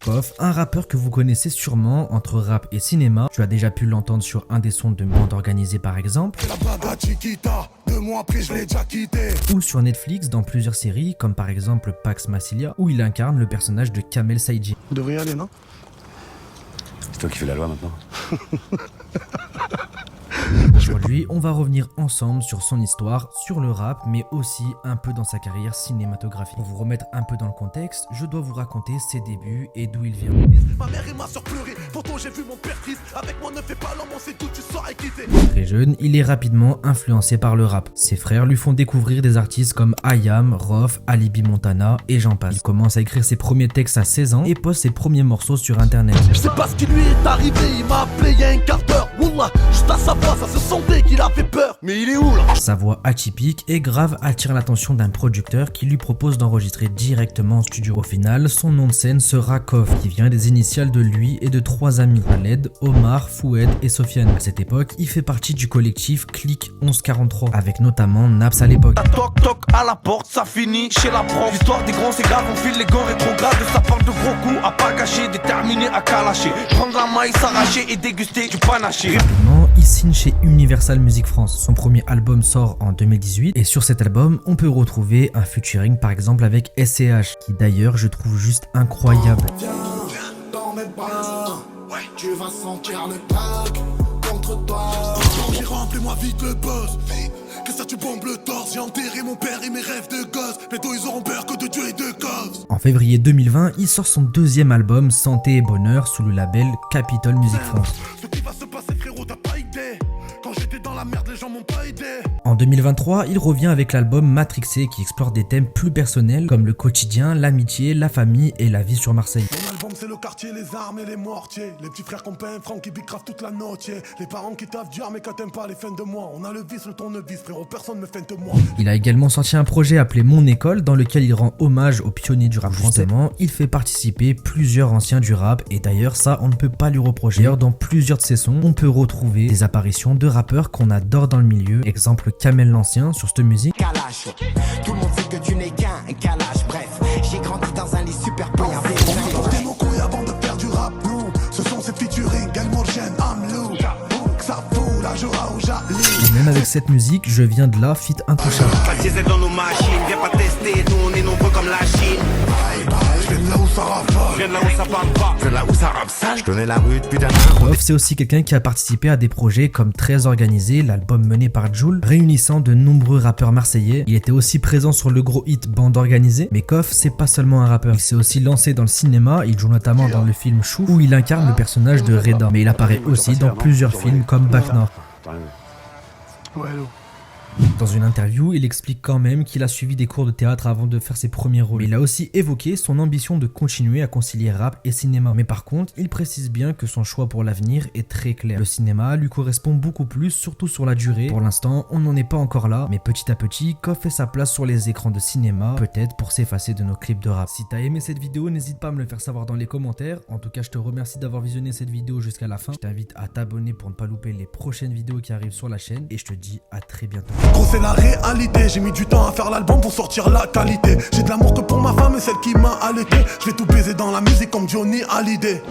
Koff, un rappeur que vous connaissez sûrement entre rap et cinéma. Tu as déjà pu l'entendre sur un des sons de Bande Organisée par exemple. Ou sur Netflix dans plusieurs séries comme par exemple Pax Massilia où il incarne le personnage de Kamel Saïdji. Vous devriez y aller, non? C'est toi qui fais la loi maintenant. Aujourd'hui, on va revenir ensemble sur son histoire, sur le rap, mais aussi un peu dans sa carrière cinématographique. Pour vous remettre un peu dans le contexte, je dois vous raconter ses débuts et d'où il vient. Ma mère et ma soeur pleuraient, pourtant j'ai vu mon père triste. Avec moi ne fais pas l'amour, c'est tout, tu sauras quitter. Très jeune, il est rapidement influencé par le rap. Ses frères lui font découvrir des artistes comme IAM, Rof, Alibi Montana et j'en passe. Il commence à écrire ses premiers textes à 16 ans et poste ses premiers morceaux sur internet. Je sais pas ce qui lui est arrivé, il m'a appelé il y a un quart d'heure. Wallah, juste à sa voix, ça se sentait qu'il a fait peur. Mais il est où là? Sa voix atypique et grave attire l'attention d'un producteur qui lui propose d'enregistrer directement en studio. Au final, son nom de scène sera Koff, qui vient des initiales de lui et de 3 amis, Khaled, Omar, Foued et Sofiane. À cette époque, il fait partie du collectif Click 1143, avec notamment Naps à l'époque. Toc toc à la porte, ça finit chez la prof. L'histoire des grands c'est grave, on file les gants rétrogrades. Ça part de gros coups à pas gâcher, déterminé à calacher. Prendre la maille, s'arracher et déguster du panaché. Rapidement, il signe chez Universal Music France. Son premier album sort en 2018 et sur cet album, on peut retrouver un featuring par exemple avec SCH, qui d'ailleurs je trouve juste incroyable. Viens dans mes bras, tu vas sentir le tac contre toi. J'ai rempli-moi vite le boss. Que ça tu bombes le torse. J'ai enterré mon père et mes rêves de gosse. Bientôt ils auront peur que de Dieu et de cause. En février 2020, il sort son deuxième album Santé et Bonheur sous le label Capitol Music France. Ce qui va se passer frérot t'as pas idée. Quand j'étais dans la merde les gens m'ont pas aidé. En 2023, il revient avec l'album Matrixé qui explore des thèmes plus personnels comme le quotidien, l'amitié, la famille et la vie sur Marseille. Mon album c'est le quartier, les armes et les mortiers. Les petits frères qu'on paie un franc qui bicrafent toute la noche. Les parents qui taffent dur mais quand t'aimes pas les fins de mois. On a le vice, le tournevis frérot, personne me feinte moi. Il a également sorti un projet appelé Mon École dans lequel il rend hommage aux pionniers du rap français. Justement, il fait participer plusieurs anciens du rap et d'ailleurs ça on ne peut pas lui reprocher. D'ailleurs dans plusieurs de ses sons, on peut retrouver des apparitions de rappeurs qu'on adore dans le milieu. Exemple Kamel l'Ancien sur cette musique. Kalash, tout le monde sait que tu n'es qu'un Kalash. Bref, j'ai grandi dans un lit super point. On a porté nos couilles avant de faire du rap. Nous, ce sont ces featuring, Gal Morgen, Amlou. Que ça fout la joie au Jali. Et même avec cette musique, Je viens de là, feat intouchable. Pas de diesel dans nos machines, viens pas tester, nous on est nombreux comme la Chine. Je viens de là où ça rappe pas. Je viens de là où ça parle pas, je viens de là où ça rappe sale. Je connais la rue depuis d'un Koff, c'est aussi quelqu'un qui a participé à des projets comme Très Organisé, l'album mené par Jul, réunissant de nombreux rappeurs marseillais. Il était aussi présent sur le gros hit Bande Organisée, mais Koff, c'est pas seulement un rappeur. Il s'est aussi lancé dans le cinéma, il joue notamment dans le film Chou, où il incarne le personnage de Reda. Mais il apparaît aussi dans plusieurs films comme Bac Nord. Ouais, allô. Dans une interview, il explique quand même qu'il a suivi des cours de théâtre avant de faire ses premiers rôles. Mais il a aussi évoqué son ambition de continuer à concilier rap et cinéma. Mais par contre, il précise bien que son choix pour l'avenir est très clair. Le cinéma lui correspond beaucoup plus, surtout sur la durée. Pour l'instant, on n'en est pas encore là, mais petit à petit, Koff fait sa place sur les écrans de cinéma, peut-être pour s'effacer de nos clips de rap. Si t'as aimé cette vidéo, n'hésite pas à me le faire savoir dans les commentaires. En tout cas, je te remercie d'avoir visionné cette vidéo jusqu'à la fin. Je t'invite à t'abonner pour ne pas louper les prochaines vidéos qui arrivent sur la chaîne et je te dis à très bientôt. Gros c'est la réalité, j'ai mis du temps à faire l'album pour sortir la qualité. J'ai de l'amour que pour ma femme et celle qui m'a allaité. Je vais tout baiser dans la musique comme Johnny Hallyday.